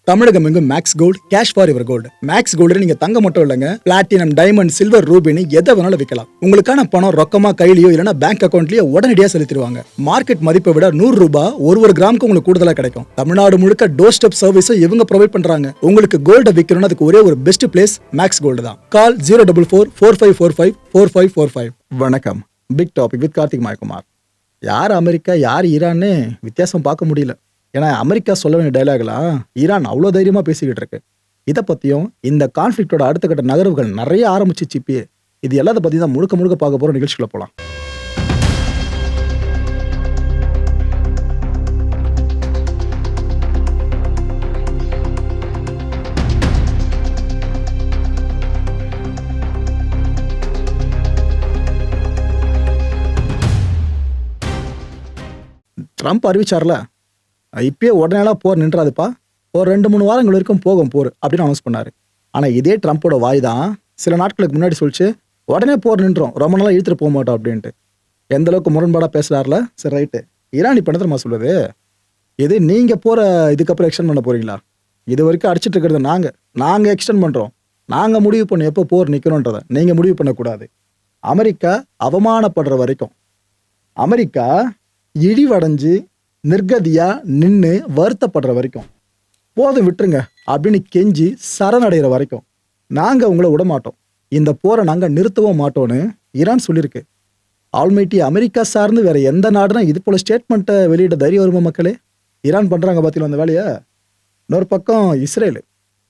தமிழகம் எங்கும் max gold cash for your gold. Max gold நீங்க தங்க மட்டும் இல்லைங்க, பிளாட்டினம், டைமண்ட், சில்வர், ரூபினி எதை வேணாலும் விற்கலாம். உங்களுக்கான பணம் ரொக்கமா கையிலயோ இல்லைன்னா பேங்க் அக்கௌண்ட்லயோ உடனடியாக செலுத்திடுவாங்க. மார்க்கெட் மதிப்பை விட 100 ரூபாய் ஒரு கிராமுக்கு உங்களுக்கு கூடுதலா கிடைக்கும். தமிழ்நாடு முழுக்க டோர் ஸ்டெப் சர்வீஸும் இவங்க ப்ரொவைட் பண்றாங்க. உங்களுக்கு கோல்ட விற்கணும்னா அதுக்கு ஒரே ஒரு பெஸ்ட் பிளேஸ் மேக்ஸ் கோல்டு தான். கால் 04445454545. வணக்கம். Big topic with Karthik Mayakumar. யார் அமெரிக்கா யார் ஈரான்னு வித்தியாசம் பார்க்க முடியல. ஏன்னா அமெரிக்கா சொல்ல வேண்டிய டைலாக்லாம் ஈரான் அவ்வளோ தைரியமா பேசிக்கிட்டு இருக்கு. இதை பத்தியும் இந்த கான்ஃபிளிக்டோட அடுத்த கட்ட நகர்வுகள் நிறைய ஆரம்பிச்சு இப்பயே இது எல்லாத்த பத்தி தான் முழுக்க முழுக்க பார்க்க போற நிகழ்ச்சிக்குள்ள போலாம். ட்ரம்ப் அறிவிச்சார்ல, இப்பயே உடனேலாம் போர் நின்றாதுப்பா, ஒரு 2-3 வாரங்கள் வரைக்கும் போகும் போர் அப்படின்னு அனௌன்ஸ் பண்ணாரு. ஆனா இதே ட்ரம்ப்போட வாய் தான் சில நாட்களுக்கு முன்னாடி சொல்லிச்சு உடனே போர் நின்றோம், ரொம்ப நாளா இழுத்துட்டு போக மாட்டோம் அப்படின்ட்டு. எந்த அளவுக்கு முரண்பாடா பேசுறாருல. சரி ரைட்டு, ஈரான் இப்ப என்ன தெரியுமா சொல்லுது, இது நீங்க போற இதுக்கப்புறம் எக்ஸ்டெண்ட் பண்ண போறீங்களா? இது வரைக்கும் அடிச்சிட்டு இருக்கிறது நாங்க எக்ஸ்டெண்ட் பண்றோம், நாங்க முடிவு பண்ண எப்போ போர் நிக்கணும்ன்றத நீங்க முடிவு பண்ணக்கூடாது. அமெரிக்கா அவமானப்படுற வரைக்கும், அமெரிக்கா இழிவடைஞ்சு நிர்கதியா நின்று வருத்தப்படுற வரைக்கும், போதும் விட்டுருங்க அப்படின்னு கெஞ்சி சரணடைகிற வரைக்கும் நாங்க உங்களை விட மாட்டோம், இந்த போரை நாங்க நிறுத்தவும் மாட்டோம்னு ஈரான் சொல்லியிருக்கு. ஆல்மைட்டி அமெரிக்கா சார்ந்து வேற எந்த நாடுனா இது போல ஸ்டேட்மெண்ட்டை வெளியிட தைரியம் வருமா மக்களே? ஈரான் பண்றாங்க பார்த்தீங்களா அந்த வேலையை. இன்னொரு பக்கம் இஸ்ரேல்,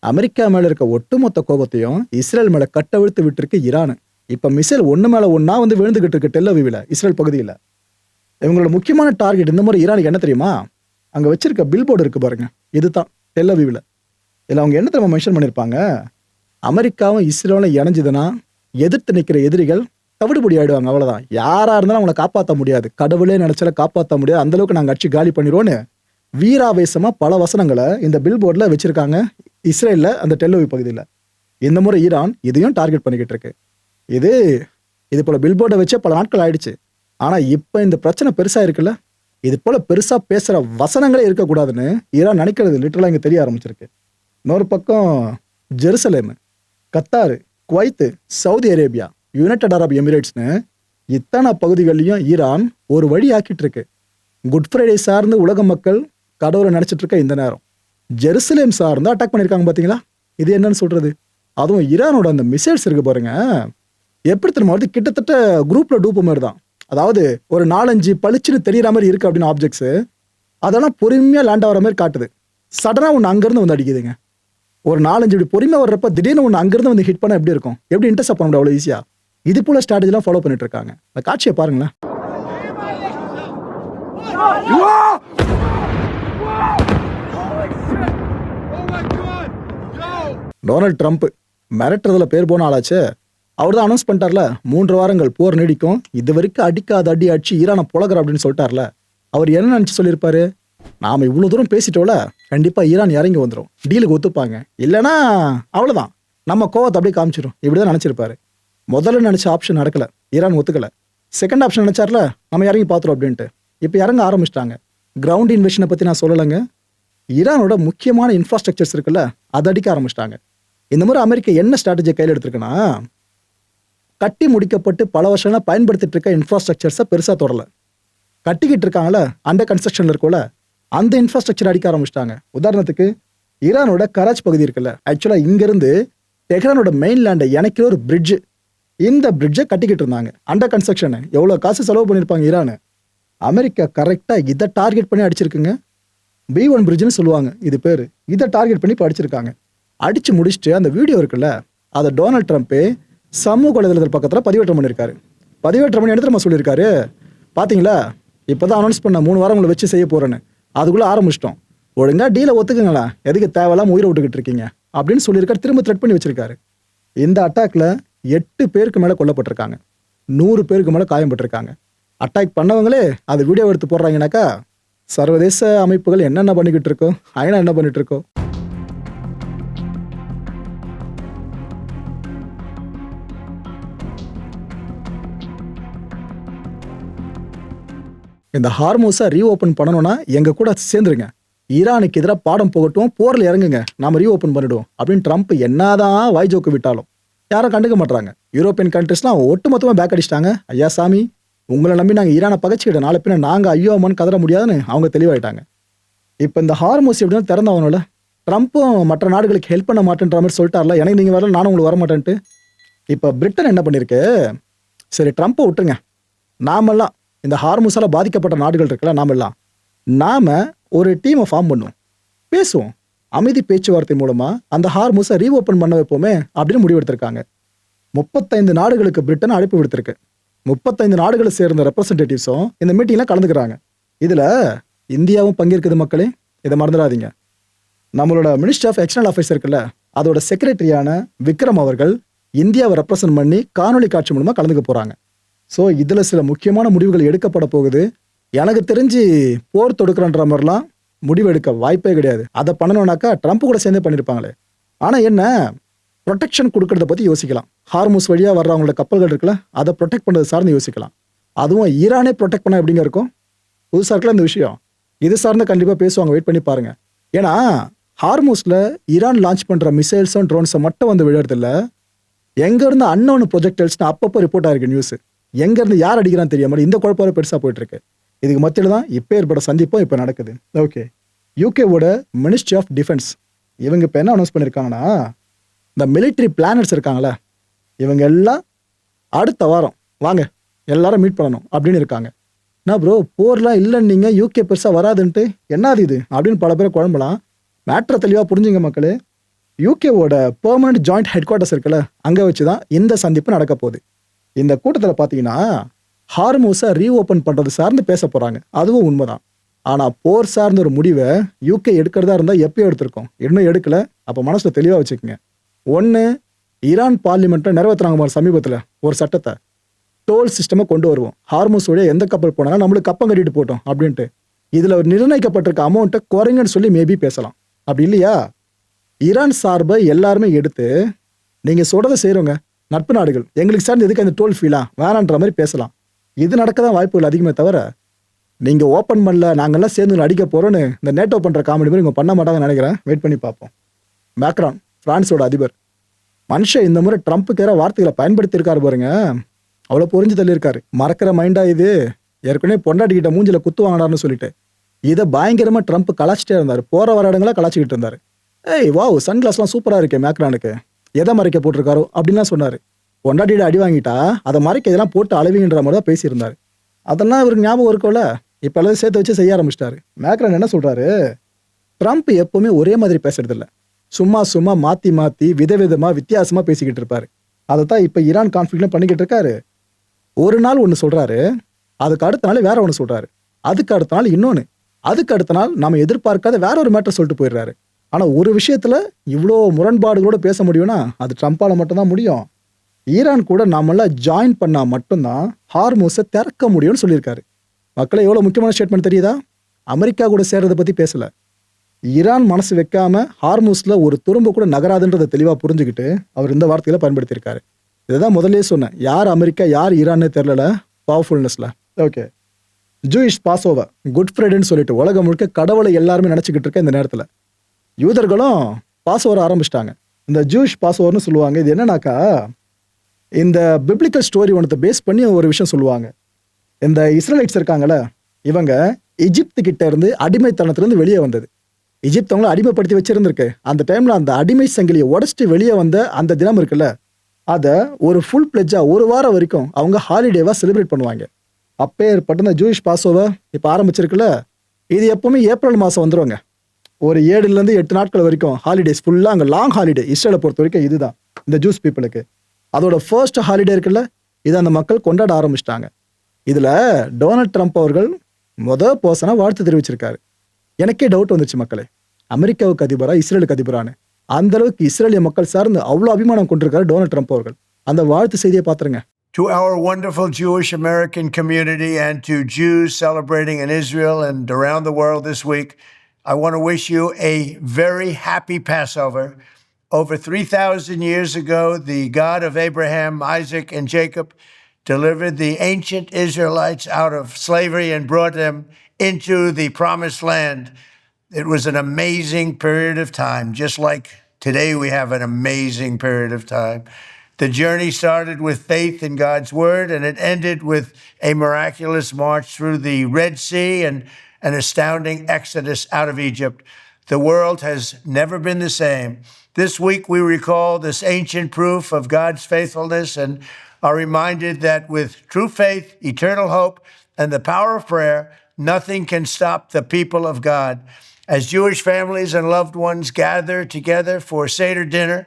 அமெரிக்கா மேல இருக்க ஒட்டுமொத்த கோபத்தையும் இஸ்ரேல் மேல கட்டவிழ்த்து விட்டுருக்கு ஈரான். இப்ப மிசைல் ஒண்ணு மேல ஒன்னா வந்து விழுந்துகிட்டு இருக்கு டெல் அவீவ்ல, இஸ்ரேல் பகுதியில். இவங்களோட முக்கியமான டார்கெட் இந்த முறை ஈரானுக்கு என்ன தெரியுமா? அங்க வச்சிருக்க பில் போர்டு இருக்கு பாருங்க, இதுதான் டெல் அவீவ்ல. இதில் அவங்க என்ன தெரியுமா மென்ஷன் பண்ணியிருப்பாங்க, அமெரிக்காவும் இஸ்ரேலும் இணைஞ்சதுன்னா எதிர்த்து நிற்கிற எதிரிகள் தவிடுபடி ஆயிடுவாங்க, அவ்வளோதான். யாரா இருந்தாலும் அவங்களை காப்பாற்ற முடியாது, கடவுளே நினைச்சால காப்பாற்ற முடியாது, அந்த அளவுக்கு நாங்கள் அடிச்சு காலி பண்ணிடுவோன்னு வீராவேசமா பல வசனங்களை இந்த பில் போர்டில் வச்சிருக்காங்க இஸ்ரேலில், அந்த டெல் அவீவ் பகுதியில். இந்த முறை ஈரான் இதையும் டார்கெட் பண்ணிக்கிட்டு இருக்கு. இது போல பில் போர்டை வச்சே பல நாட்கள் ஆயிடுச்சு. ஆனா இப்ப இந்த பிரச்சனை பெருசா இருக்குல்ல, இது போல பெருசா பேசுற வசனங்களே இருக்கக்கூடாதுன்னு ஈரான் நினைக்கிறது லிட்டரலா இங்க தெரிய ஆரம்பிச்சிருக்கு. இன்னொரு பக்கம் Jerusalem, Qatar, Kuwait, Saudi Arabia, United Arab எமிரேட்ஸ்னு இத்தனை பகுதிகளிலையும் ஈரான் ஒரு வழி ஆக்கிட்டு இருக்கு. குட் ஃப்ரைடே சார்ந்து உலக மக்கள் கடவுளை நினைச்சிட்டு இருக்க இந்த நேரம் ஜெருசலேம் சார்ந்து அட்டாக் பண்ணியிருக்காங்க பாத்தீங்களா. இது என்னன்னு சொல்றது? அதுவும் ஈரானோட அந்த மிசைல்ஸ் இருக்கு பாருங்க, எப்படி தெரியுமா வருது, கிட்டத்தட்ட குரூப்ல டூப் மாதிரி தான். அதாவது ஒரு 4-5 பளிச்சுன்னு தெரியற மாதிரி இருக்கு அப்படின்னு ஆப்ஜெக்ட்ஸ், அதெல்லாம் பொறுமையா லேண்ட் ஆகிற மாதிரி காட்டுது. சடனா ஒன்று அங்கிருந்து வந்து அடிக்குதுங்க. ஒரு 4-5 இப்படி பொறுமையா வர்றப்ப திடீர்னு ஒன்று அங்கிருந்து வந்து ஹிட் பண்ண எப்படி இருக்கும், எப்படி இன்டர்செப்ட் பண்ண முடியும் அவ்வளோ ஈஸியா? இது போல ஸ்ட்ராட்டஜிலாம் ஃபாலோ பண்ணிட்டு இருக்காங்க. அந்த காட்சியை பாருங்களேன். டொனால்ட் ட்ரம்ப் மிரட்டுறதுல பேர் போன ஆளாச்சு. அவர் தான் அனௌன்ஸ் பண்ணிட்டார்ல, 3 வாரங்கள் போர் நீடிக்கும், இது வரைக்கும் அடிக்காத அடி அடிச்சு ஈரானை புலகர் அப்படின்னு சொல்லிட்டார்ல. அவர் என்ன நினைச்சு சொல்லியிருப்பாரு, நாம இவ்வளவு தூரம் பேசிட்டோம்ல, கண்டிப்பா ஈரான் இறங்கி வந்துடும், டீலுக்கு ஒத்துப்பாங்க, இல்லைன்னா அவ்வளவுதான் நம்ம கோவத்தை அப்படியே காமிச்சிடும், இப்படிதான் நினைச்சிருப்பாரு. முதல்ல நினைச்ச ஆப்ஷன் நடக்கல, ஈரான் ஒத்துக்கல. செகண்ட் ஆப்ஷன் நினைச்சார்ல, நம்ம இறங்கி பார்த்துரும் அப்படின்ட்டு. இப்ப இறங்க ஆரம்பிச்சிட்டாங்க. கிரவுண்ட் இன்வெஷனை பத்தி நான் சொல்லலைங்க, ஈரானோட முக்கியமான இன்ஃப்ராஸ்ட்ரக்சர்ஸ் இருக்குல்ல, அதை அடிக்க ஆரம்பிச்சிட்டாங்க. இந்த மாதிரி அமெரிக்கா என்ன ஸ்ட்ராட்டஜி கையில் எடுத்திருக்குன்னா, கட்டி முடிக்கப்பட்டு பல வருஷங்களா பயன்படுத்திட்டு இருக்க இன்ஃப்ராஸ்ட்ரக்சர்ஸை பெருசா தொடரல, கட்டிக்கிட்டு இருக்காங்களே அண்டர் கன்ஸ்ட்ரக்ஷன்ல இருக்கும்ல, அந்த இன்ஃப்ராஸ்ட்ரக்சர் அடிக்க ஆரம்பிச்சிட்டாங்க. உதாரணத்துக்கு ஈரானோட கராச் பகுதி இருக்குல்ல, ஆக்சுவலா இங்கிருந்து டெஹ்ரானோட மெயின் லேண்டை இணைக்கிற ஒரு பிரிட்ஜ், இந்த பிரிட்ஜை கட்டிக்கிட்டு இருந்தாங்க அண்டர் கன்ஸ்ட்ரக்ஷன். எவ்வளவு காசு செலவு பண்ணியிருப்பாங்க ஈரான். அமெரிக்கா கரெக்டா இதை டார்கெட் பண்ணி அடிச்சிருக்குங்க. B1 பிரிட்ஜ்னு சொல்லுவாங்க இது பேரு. இதை டார்கெட் பண்ணி இப்போ அடிச்சிருக்காங்க. அடிச்சு முடிச்சுட்டு அந்த வீடியோ இருக்குல்ல, அதை டொனால்ட் ட்ரம்ப் சமூக வலைதளத்தில் பக்கத்தில் பதிவேற்றம் பண்ணியிருக்காரு. பதிவேற்றம் பண்ணி எடுத்து நம்ம சொல்லியிருக்காரு, பார்த்தீங்களா இப்போதான் அனௌன்ஸ் பண்ண 3 வாரங்களை வச்சு செய்ய போறேன்னு, அதுக்குள்ளே ஆரம்பிச்சிட்டோம், ஒழுங்கா டீலை ஒத்துக்குங்களா, எதுக்கு தேவையில்லாம உயிரை விட்டுக்கிட்டு இருக்கீங்க அப்படின்னு சொல்லியிருக்காரு. திரும்ப த்ரெட் பண்ணி வச்சிருக்காரு. இந்த அட்டாக்ல 8 பேருக்கு மேலே கொல்லப்பட்டிருக்காங்க, 100 பேருக்கு மேலே காயப்பட்டிருக்காங்க. அட்டாக் பண்ணவங்களே அது வீடியோ எடுத்து போடுறாங்கனாக்கா, சர்வதேச அமைப்புகள் என்னென்ன பண்ணிக்கிட்டு இருக்கோம், ஐநா என்ன பண்ணிட்டு இருக்கோம். இந்த ஹார்மோஸை ரீஓப்பன் பண்ணணும்னா எங்க கூட சேர்ந்துருங்க. ஈரானுக்கு எதிராக பாடம் போகட்டும், போரில் இறங்குங்க, நாம ரீஓப்பன் பண்ணிடுவோம் அப்படின்னு ட்ரம்ப் என்னதான் வாய் ஜோக்கு விட்டாலும் யாரும் கண்டுக்க மாட்டாங்க. யூரோப்பியன் கண்ட்ரிஸ்லாம் ஒட்டு மொத்தமாக பேக் அடிச்சிட்டாங்க. ஐயா சாமி, உங்களை நம்பி நாங்கள் ஈரானை பகச்சிக்கிட்ட நாளை பின்ன நாங்கள் ஐயோ அம்மான்னு கதற முடியாதுன்னு அவங்க தெளிவாயிட்டாங்க. இப்போ இந்த ஹார்மோஸ் எப்படின்னா திறந்தவனோட ட்ரம்ப்பும் மற்ற நாடுகளுக்கு ஹெல்ப் பண்ண மாட்டேன்ற மாதிரி சொல்லிட்டார்ல, எனக்கு நீங்கள் வரல நானும் உங்களுக்கு வரமாட்டேன்ட்டு. இப்போ பிரிட்டன் என்ன பண்ணியிருக்கு, சரி ட்ரம்ப்பை விட்டுருங்க, நாமெல்லாம் இந்த ஹார்மோஸால் பாதிக்கப்பட்ட நாடுகள் இருக்குல்ல, நாம ஒரு டீமை ஃபார்ம் பண்ணுவோம், பேசுவோம், அமைதி பேச்சுவார்த்தை மூலமா அந்த ஹார்மோஸை ரீஓப்பன் பண்ண வைப்போமே அப்படின்னு முடிவெடுத்திருக்காங்க. 35 நாடுகளுக்கு பிரிட்டன் அழைப்பு விடுத்திருக்கு. 35 நாடுகளை சேர்ந்த ரெப்ரசன்டேட்டிவ்ஸும் இந்த மீட்டிங்ல கலந்துக்கிறாங்க. இதுல இந்தியாவும் பங்கேற்குது. மக்களே, இதை மறந்துடாதீங்க. நம்மளோட மினிஸ்டர் ஆஃப் எக்ஸ்டர்னல் அஃபேர்ஸ் இருக்குல்ல, அதோட செக்ரட்டரியான விக்ரம் அவர்கள் இந்தியாவை ரெப்ரசன்ட் பண்ணி காணொலி காட்சி மூலமா கலந்துக்க போறாங்க. ஸோ இதுல சில முக்கியமான முடிவுகள் எடுக்கப்பட போகுது. எனக்கு தெரிஞ்சு போர் தொடுக்கிறன்ற மாதிரிலாம் முடிவு எடுக்க வாய்ப்பே கிடையாது. அதை பண்ணணும்னாக்கா ட்ரம்ப் கூட சேர்ந்தே பண்ணியிருப்பாங்களே. ஆனா என்ன, ப்ரொடெக்ஷன் கொடுக்கறத பத்தி யோசிக்கலாம். ஹார்மோஸ் வழியா வர்றவங்களோட கப்பல்கள் இருக்குல்ல, அதை ப்ரொடெக்ட் பண்ணுறது சார்ந்து யோசிக்கலாம். அதுவும் ஈரானே ப்ரொடெக்ட் பண்ண எப்படிங்க இருக்கும், புதுசாக இருக்கலாம் இந்த விஷயம். இது சார்ந்து கண்டிப்பாக பேசுவாங்க, வெயிட் பண்ணி பாருங்க. ஏன்னா ஹார்மோஸில் ஈரான் லான்ச் பண்ணுற மிசைல்ஸும் ட்ரோன்ஸை மட்டும் வந்து விழுறதில்ல, எங்கேருந்து அன்னோன்னு ப்ரொஜெக்டைல்ஸ்னு அப்பப்போ ரிப்போர்ட் ஆயிருக்கு நியூஸ். எங்கேருந்து யார் அடிக்கிறான்னு தெரியாம இந்த குழப்பம் பெருசாக போயிட்டு இருக்கு. இதுக்கு மத்தியில் தான் இப்போ ஏற்பட சந்திப்பும் இப்போ நடக்குது. ஓகே, யூகேவோட மினிஸ்ட்ரி ஆஃப் டிஃபென்ஸ் இவங்க இப்போ என்ன அனௌன்ஸ் பண்ணியிருக்காங்கன்னா, இந்த மிலிட்ரி பிளானர்ஸ் இருக்காங்களே, இவங்க எல்லாம் அடுத்த வாரம் வாங்க எல்லாரும் மீட் பண்ணணும் அப்படின்னு இருக்காங்க. என்ன ப்ரோ, போர்லாம் இல்லைன்னு நீங்கள் யூகே பெருசாக வராதுன்ட்டு என்னது இது அப்படின்னு பல பேர் குழம்பலாம். மேட்ரை தெளிவாக புரிஞ்சுங்க மக்களே. யூகேவோட பெர்மனன்ட் ஜாயிண்ட் ஹெட் குவார்ட்டர்ஸ் இருக்குல்ல, அங்கே வச்சு தான் இந்த சந்திப்பு நடக்க போகுது. இந்த கூட்டத்தில் பார்த்தீங்கன்னா ஹார்மோஸை ரீஓப்பன் பண்ணுறது சார்ந்து பேச போகிறாங்க. அதுவும் உண்மைதான். ஆனால் போர் சார்ந்த ஒரு முடிவை யூகே எடுக்கிறதா இருந்தால் எப்பயோ எடுத்திருக்கோம், இன்னும் எடுக்கல. அப்போ மனசில் தெளிவாக வச்சுக்கோங்க. ஒன்று, ஈரான் பார்லிமெண்ட்டில் நிறைவேற்றுறாங்க சமீபத்தில் ஒரு சட்டத்தை, டோல் சிஸ்டமை கொண்டு வருவோம், ஹார்மோஸ் வழியாக எந்த கப்பல் போனாலும் நம்மளுக்கு கப்பம் கட்டிட்டு போட்டோம் அப்படின்ட்டு. இதில் ஒரு நிர்ணயிக்கப்பட்டிருக்க அமௌண்ட்டை குறைங்கன்னு சொல்லி மேபி பேசலாம். அப்படி இல்லையா, ஈரான் சார்பை எல்லாருமே எடுத்து நீங்கள் சொல்றதை செய்கிறோங்க நட்பு நாடுகள், எங்களுக்கு சார்ந்து எதுக்கு அந்த டோல் ஃபீலா வேணான்ற மாதிரி பேசலாம். இது நடக்க தான் வாய்ப்புகள் அதிகமே தவிர, நீங்கள் ஓப்பன் பண்ணல நாங்கள்லாம் சேர்ந்து அடிக்க போகிறோன்னு இந்த நேட்டோ பண்ணுற காமெடி மாதிரி இவங்க பண்ண மாட்டாங்கன்னு நினைக்கிறேன். வெயிட் பண்ணி பார்ப்போம். மேக்ரான், பிரான்ஸோட அதிபர், மனுஷன் இந்த முறை ட்ரம்ப்புக்கு ஏற வார்த்தைகளை பயன்படுத்தியிருக்காரு பாருங்க, அவ்வளோ புரிஞ்சு தள்ளியிருக்காரு. மறக்கிற மைண்டா இது, ஏற்கனவே பொண்டாட்டிக்கிட்ட மூஞ்சில குத்து வாங்கினார்னு சொல்லிட்டு இதை பயங்கரமாக ட்ரம்ப் கலாச்சிட்டே இருந்தார். போகிற வர இடங்களா கலாச்சிக்கிட்டு இருந்தார். ஏய் வாவ், சன்கிளாஸ்லாம் சூப்பராக இருக்கே மேக்ரானுக்கு, எதை மறைக்க போட்டிருக்காரோ அப்படின்லாம் சொன்னார். பொண்டாட்டியோட அடி வாங்கிட்டா அதை மறைக்க இதெல்லாம் போட்டு அளவின்ற மாதிரி தான் பேசியிருந்தார். அதெல்லாம் இவருக்கு ஞாபகம் இருக்கும்ல, இப்போ எல்லாரும் சேர்த்து வச்சு செய்ய ஆரம்பிச்சிட்டாரு. மேக்ரான் என்ன சொல்கிறாரு, ட்ரம்ப் எப்போவுமே ஒரே மாதிரி பேசுறதில்ல, சும்மா சும்மா மாற்றி மாற்றி விதவிதமாக வித்தியாசமாக பேசிக்கிட்டு இருப்பார். அதை தான் இப்போ ஈரான் கான்ஃப்ளிக்ட்லாம் பண்ணிக்கிட்டு இருக்காரு. ஒரு நாள் ஒன்று சொல்கிறாரு, அதுக்கு அடுத்த நாள் வேற ஒன்று சொல்கிறாரு, அதுக்கு அடுத்த நாள் இன்னொன்று, அதுக்கு அடுத்த நாள் நம்ம எதிர்பார்க்காத வேற ஒரு மேட்டர் சொல்லிட்டு போயிடுறாரு. ஆனால் ஒரு விஷயத்தில் இவ்வளோ முரண்பாடுகளோடு பேச முடியும்னா அது ட்ரம்ப்பால் மட்டும்தான் முடியும். ஈரான் கூட நாமெல்லாம் ஜாயின் பண்ணால் மட்டும்தான் ஹார்மோஸை திறக்க முடியும்னு சொல்லியிருக்காரு. மக்களை எவ்வளோ முக்கியமான ஸ்டேட்மெண்ட் தெரியுதா? அமெரிக்கா கூட சேர்றதை பற்றி பேசலை. ஈரான் மனசு வைக்காம ஹார்மோஸில் ஒரு துரும்பு கூட நகராதுன்றதை தெளிவாக புரிஞ்சுக்கிட்டு அவர் இந்த வார்த்தைகளை பயன்படுத்தியிருக்காரு. இதுதான் முதல்லே சொன்னேன், யார் அமெரிக்கா யார் ஈரான்னு தெரியல பவர்ஃபுல்னஸில். Okay, Jewish Passover, good ஃப்ரைடேன்னு சொல்லிட்டு உலகம் முழுக்க கடவுளை எல்லாருமே நினச்சிக்கிட்டு இருக்க இந்த நேரத்தில் யூதர்களும் பாஸ் ஓவர் ஆரம்பிச்சிட்டாங்க. இந்த ஜூயிஷ் பாஸ் ஓவர்னு சொல்லுவாங்க. இது என்னன்னாக்கா, இந்த பிப்ளிக்கல் ஸ்டோரி ஒன்றத்தை பேஸ் பண்ணி ஒரு விஷயம் சொல்லுவாங்க. இந்த இஸ்ரேலைட்ஸ் இருக்காங்கல்ல, இவங்க எஜிப்து கிட்ட இருந்து அடிமைத்தனத்திலிருந்து வெளியே வந்தது. எஜிப்து அவங்கள அடிமைப்படுத்தி வச்சிருந்திருக்கு. அந்த டைம்ல அந்த அடிமை சங்கிலியை உடச்சிட்டு வெளியே வந்த அந்த தினம் இருக்குல்ல, அதை ஒரு ஃபுல் பிளெஜ்ஜா ஒரு வாரம் வரைக்கும் அவங்க ஹாலிடேவா செலிப்ரேட் பண்ணுவாங்க. அப்பேற்பட்ட இந்த ஜூயிஷ் பாஸ் ஓவர் இப்போ ஆரம்பிச்சிருக்குல்ல, இது எப்பவுமே ஏப்ரல் மாதம் வந்துருவாங்க. ஒரு 7லேருந்து 8 நாட்கள் வரைக்கும் ஹாலிடேஸ் ஃபுல்லாக அங்கே லாங் ஹாலிடே. இஸ்ரேலை பொறுத்த வரைக்கும் இதுதான் இந்த ஜூஸ் பீப்புளுக்கு அதோட ஃபர்ஸ்ட் ஹாலிடே இருக்குல்ல, இதை அந்த மக்கள் கொண்டாட ஆரம்பிச்சிட்டாங்க. இதில் டொனால்ட் ட்ரம்ப் அவர்கள் பர்சனாக வாழ்த்து தெரிவிச்சிருக்காரு. எனக்கே டவுட் வந்துச்சு மக்களே, அமெரிக்காவுக்கு அதிபரா இஸ்ரேலுக்கு அதிபரானு. அந்த அளவுக்கு இஸ்ரேலிய மக்கள் சார்ந்து அவ்வளோ அபிமானம் கொண்டிருக்காரு டொனால்ட் ட்ரம்ப் அவர்கள். அந்த வாழ்த்து செய்தியை பார்த்துருங்க. To our wonderful Jewish American community and to Jews celebrating in Israel and around the world this week, I want to wish you a very happy Passover. Over 3,000 years ago, the God of Abraham, Isaac, and Jacob delivered the ancient Israelites out of slavery and brought them into the promised land. It was an amazing period of time, just like today we have an amazing period of time. The journey started with faith in God's word, and it ended with a miraculous march through the Red Sea and an astounding exodus out of Egypt. The world has never been the same. This week we recall this ancient proof of God's faithfulness and are reminded that with true faith, eternal hope, and the power of prayer, nothing can stop the people of God. As Jewish families and loved ones gather together for Seder dinner,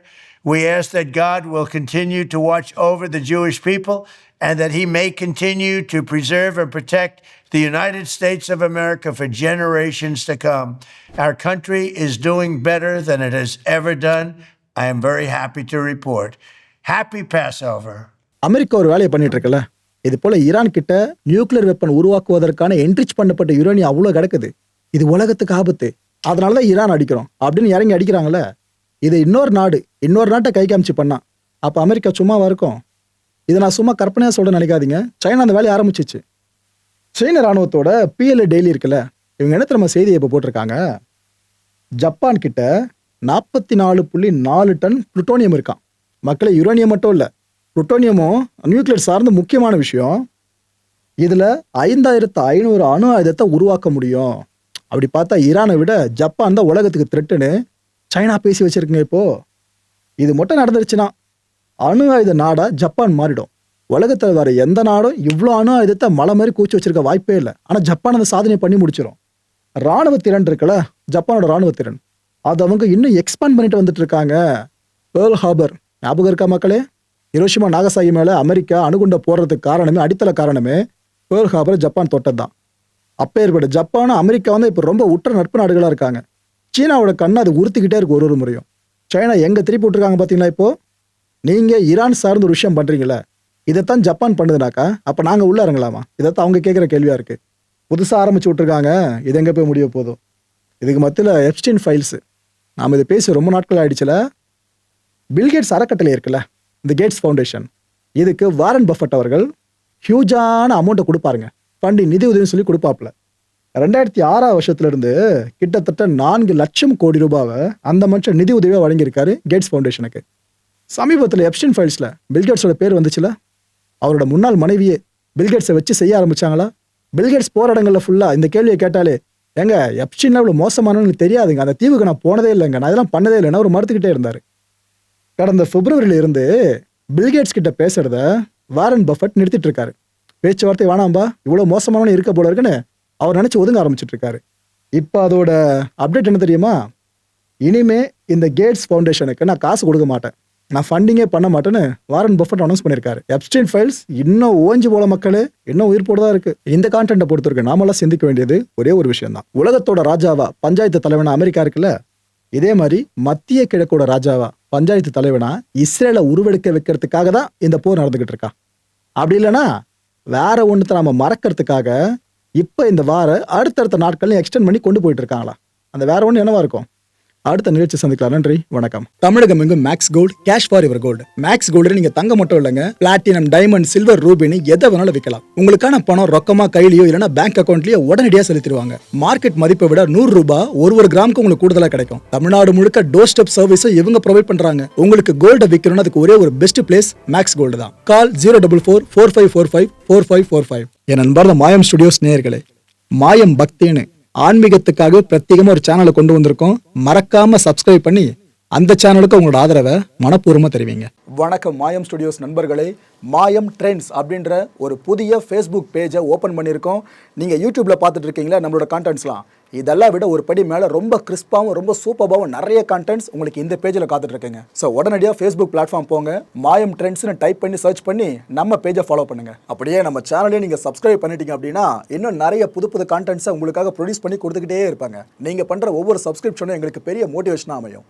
we ask that God will continue to watch over the Jewish people and that he may continue to preserve and protect the United States of America for generations to come. Our country is doing better than it has ever done. I am very happy to report. Happy Passover. America ஒரு வேலையை பண்ணிட்டு இருக்குல்ல, இது போல Iran கிட்ட nuclear weapon உருவாக்குவதற்கான enrich பண்ணப்பட்ட uranium அவ்வளோ கிடக்குது. இது உலகத்துக்கு ஆபத்து, அதனாலதான் ஈரான் அடிக்கிறோம் அப்படின்னு இறங்கி அடிக்கிறாங்களே. இது இன்னொரு நாட்டை கை காமிச்சு பண்ணா அப்ப அமெரிக்கா சும்மாவா இருக்கும்? இதை நான் சும்மா கற்பனையா சொல்ல நினைக்காதீங்க. சைனா அந்த வேலையை ஆரம்பிச்சிச்சு. சீன ராணுவத்தோட PLA டெய்லி இருக்குல்ல, இவங்க என்ன தெரியுமா செய்தியை இப்போ போட்டிருக்காங்க? ஜப்பான் கிட்ட 44.4 டன் புளுட்டோனியம் இருக்கான். மக்களே, யுரேனியம் மட்டும் இல்ல, புளுட்டோனியமும் நியூக்ளியர் சார்ந்த முக்கியமான விஷயம். இதுல 5500 அணு ஆயுதத்தை உருவாக்க முடியும். அப்படி பார்த்தா ஈரானை விட ஜப்பான் தான் உலகத்துக்கு த்ரெட்டுன்னு சைனா பேசி வச்சிருக்குங்க. இப்போ இது மட்டும் நடந்துருச்சுன்னா அணு ஆயுத நாடா ஜப்பான் மாறிடும். உலகத்தில் வேற எந்த நாடும் இவ்வளோ அணு ஆயுதத்தை மலை மாதிரி கூச்சி வச்சிருக்க வாய்ப்பே இல்லை. ஆனால் ஜப்பான் அந்த சாதனையை பண்ணி முடிச்சிடும். ராணுவ திறன் இருக்குல்ல, ஜப்பானோட ராணுவ திறன், அது அவங்க இன்னும் எக்ஸ்பாண்ட் பண்ணிட்டு வந்துட்டு இருக்காங்க. பேர்ல் ஹார்பர் ஞாபகம் இருக்கா மக்களே? ஹிரோஷிமா நாகசாகி மேலே அமெரிக்கா அணுகுண்டை போடுறதுக்கு காரணமே, அடித்தள காரணமே பேர்ல் ஹார்பர் ஜப்பான் தொட்டது தான். அப்பேற்பட்ட ஜப்பானும் அமெரிக்கா வந்து இப்போ ரொம்ப உற்ற நட்பு நாடுகளாக இருக்காங்க. சீனாவோட கண்ணை அது உறுத்திக்கிட்டே இருக்கு ஒரு முறையும். சைனா எங்கே திருப்பி விட்டுருக்காங்க பார்த்தீங்களா? இப்போ நீங்கள் ஈரான் சார்ந்த ஒரு விஷயம் பண்ணுறீங்களே, இதைத்தான் ஜப்பான் பண்ணுதுனாக்கா அப்போ நாங்கள் உள்ள இறங்கலாமா? இதைத்தான் அவங்க கேட்குற கேள்வியாக இருக்குது. புதுசாக ஆரம்பிச்சு விட்ருக்காங்க, இது எங்கே போய் முடிய போதும்? இதுக்கு மத்தியில் எப்ஸ்டீன் ஃபைல்ஸு, நாம் இதை பேசி ரொம்ப நாட்கள் ஆயிடுச்சுல. பில்கேட்ஸ் அறக்கட்டளை இருக்குல்ல, இந்த கேட்ஸ் ஃபவுண்டேஷன், இதுக்கு வாரன் பஃபட் அவர்கள் ஹியூஜான அமௌண்ட்டை கொடுப்பாருங்க. ஃபண்டிங், நிதி உதவின்னு சொல்லி கொடுப்பாப்புல. 2006 வருஷத்துலேருந்து கிட்டத்தட்ட 4 லட்சம் கோடி ரூபாவை அந்த மனுஷன் நிதி உதவியாக வழங்கியிருக்காரு கேட்ஸ் ஃபவுண்டேஷனுக்கு. சமீபத்தில் எப்ஸ்டீன் ஃபைல்ஸில் பில்கேட்ஸோட பேர் வந்துச்சுல. அவரோட முன்னாள் மனைவியே பில்கேட்ஸை வச்சு செய்ய ஆரம்பிச்சாங்களா? பில்கேட்ஸ் போகிற இடங்களில் ஃபுல்லாக இந்த கேள்வியை கேட்டாலே, ஏங்க எப்ஸ்டீன் இவ்வளோ மோசமானு தெரியாதுங்க, அந்த தீவுக்கு நான் போனதே இல்லைங்க, நான் இதெல்லாம் பண்ணதே இல்லைன்னு அவர் மறுத்துக்கிட்டே இருந்தார். கடந்த பிப்ரவரியில இருந்து பில்கேட்ஸ் கிட்ட பேசுறத வாரன் பஃபட் நிறுத்திட்டு இருக்காரு. பேச்சுவார்த்தை வேணாம்பா, இவ்வளோ மோசமானவனு இருக்க போல இருக்குன்னு அவர் நினைச்சு ஒதுங்க ஆரம்பிச்சுட்டு இருக்காரு. இப்போ அதோட அப்டேட் என்ன தெரியுமா? இனிமே இந்த கேட்ஸ் ஃபவுண்டேஷனுக்கு நான் காசு கொடுக்க மாட்டேன், நான் ஃபண்டிங்கே பண்ண மாட்டேன்னு வாரன் பஃபட் அனௌன்ஸ் பண்ணியிருக்காரு. எப்ஸ்டீன் ஃபைல்ஸ் இன்னும் ஓஞ்சி போல மக்களே, இன்னும் உயிர் போட தான் இருக்கு. இந்த கான்டென்ட்டை பொறுத்திருக்கு நாமெல்லாம் சிந்திக்க வேண்டியது ஒரே ஒரு விஷயம் தான். உலகத்தோட ராஜாவா பஞ்சாயத்து தலைவனா அமெரிக்கா இருக்குல்ல, இதே மாதிரி மத்திய கிழக்கோட ராஜாவா பஞ்சாயத்து தலைவனா இஸ்ரேலை உருவெடுக்க வைக்கிறதுக்காக தான் இந்த போர் நடந்துகிட்டு இருக்கா. அப்படி இல்லைன்னா வேற ஒன்றத்தை நாம மறக்கிறதுக்காக இப்போ இந்த வார அடுத்தடுத்த நாட்கள் எக்ஸ்டெண்ட் பண்ணி கொண்டு போயிட்டு இருக்காங்களா? அந்த வேற ஒன்று என்னவா இருக்கும்? அடுத்த நிகழ்ச்சி சந்திக்கலாம். நன்றி, வணக்கம். தமிழகம் எங்கும் max gold, cash for your gold. Max gold நீங்க தங்க மட்டும் இல்லைங்க, பிளாட்டினம், டைமண்ட், சில்வர், ரூபினி எதை வேணாலும் விற்கலாம். உங்களுக்கான பணம் ரொக்கமா கையிலயோ இல்லைன்னா பேங்க் அக்கௌண்ட்லயோ உடனடியாக செலுத்திடுவாங்க. மார்க்கெட் மதிப்பை விட 100 ரூபாய் ஒரு கிராமுக்கு உங்களுக்கு கூடுதலாக கிடைக்கும். தமிழ்நாடு முழுக்க டோர் ஸ்டெப் சர்வீஸை இவங்க ப்ரொவைட் பண்றாங்க. உங்களுக்கு கோல்டை விற்கணும்னு அதுக்கு ஒரே ஒரு பெஸ்ட் பிளேஸ் மேக்ஸ் கோல்டு தான். கால் 04445454545. என் அன்பார்ந்த மாயம் ஸ்டுடியோஸ் நேயர்களே, மாயம் பக்தின்னு ஆன்மீகத்துக்காக பிரத்யேகமா ஒரு சேனலை கொண்டு வந்திருக்கோம். மறக்காம சப்ஸ்கிரைப் பண்ணி அந்த சேனலுக்கு உங்களோட ஆதரவை மனப்பூர்வமாக தெரிவிங்க. வணக்கம் மாயம் ஸ்டுடியோஸ் நண்பர்களே. மாயம் ட்ரெண்ட்ஸ் அப்படின்ற ஒரு புதிய ஃபேஸ்புக் பேஜை ஓப்பன் பண்ணியிருக்கோம். நீங்கள் யூடியூப்பில் பார்த்துட்டு இருக்கீங்களா நம்மளோட கான்டென்ட்ஸ்லாம், இதெல்லாம் விட ஒரு படி மேலே ரொம்ப கிறிஸ்பாகவும் ரொம்ப சூப்பராகவும் நிறைய கான்டென்ட்ஸ் உங்களுக்கு இந்த பேஜில் காத்துட்ருக்குங்க. ஸோ உடனடியாக ஃபேஸ்புக் பிளாட்ஃபார்ம் போங்க, மாயம் ட்ரெண்ட்ஸ்னு டைப் பண்ணி சர்ச் பண்ணி நம்ம பேஜை ஃபாலோ பண்ணுங்கள். அப்படியே நம்ம சேனலையும் நீங்கள் சப்ஸ்கிரைப் பண்ணிட்டீங்க அப்படின்னா இன்னும் நிறைய புது கான்டென்ட்ஸை உங்களுக்காக ப்ரொடியூஸ் பண்ணி கொடுத்துக்கிட்டே இருப்பாங்க. நீங்கள் பண்ணுற ஒவ்வொரு சப்ஸ்கிரிப்ஷனும் எங்களுக்கு பெரிய மோட்டிவேஷனாக அமையும்.